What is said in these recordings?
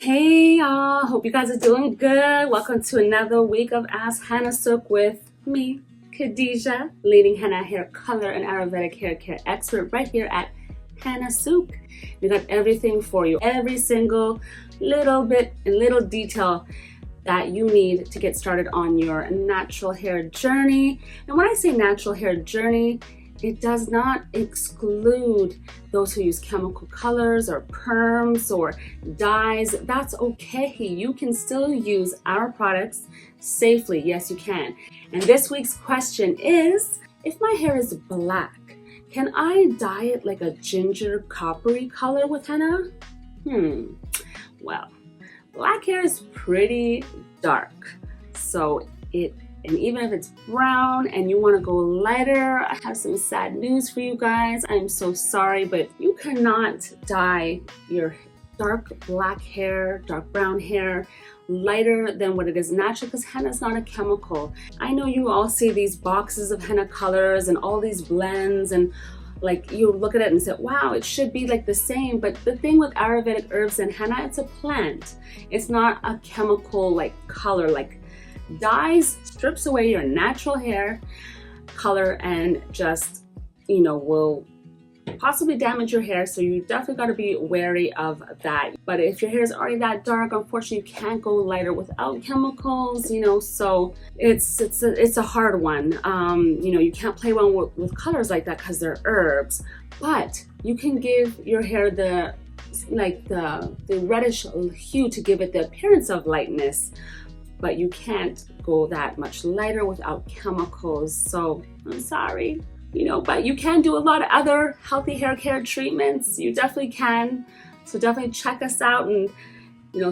Hey y'all, hope you guys are doing good. Welcome to another week of Ask Hennasooq with me, Khadija, leading henna hair color and Ayurvedic hair care expert right here at Hennasooq. We got everything for you, every single little bit and little detail that you need to get started on your natural hair journey. And when I say natural hair journey, it does not exclude those who use chemical colors or perms or dyes. That's okay. You can still use our products safely. Yes, you can. And this week's question is, if my hair is black, can I dye it like a ginger coppery color with henna? Well, black hair is pretty dark. And even if it's brown and you want to go lighter, I have some sad news for you guys. I'm so sorry, but you cannot dye your dark black hair, dark brown hair lighter than what it is naturally, because henna is not a chemical. I know you all see these boxes of henna colors and all these blends, and like you look at it and say, wow, it should be like the same. But the thing with Ayurvedic herbs and henna, it's a plant. It's not a chemical like color. Like dyes strips away your natural hair color and just, will possibly damage your hair. So you definitely got to be wary of that. But if your hair is already that dark, unfortunately, you can't go lighter without chemicals, so it's a hard one. You can't play around with colors like that because they're herbs, but you can give your hair the reddish hue to give it the appearance of lightness. But you can't go that much lighter without chemicals. So I'm sorry, but you can do a lot of other healthy hair care treatments. You definitely can. So definitely check us out and,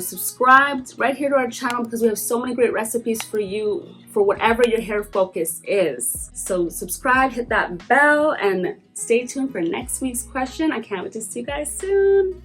subscribe right here to our channel, because we have so many great recipes for you for whatever your hair focus is. So subscribe, hit that bell, and stay tuned for next week's question. I can't wait to see you guys soon.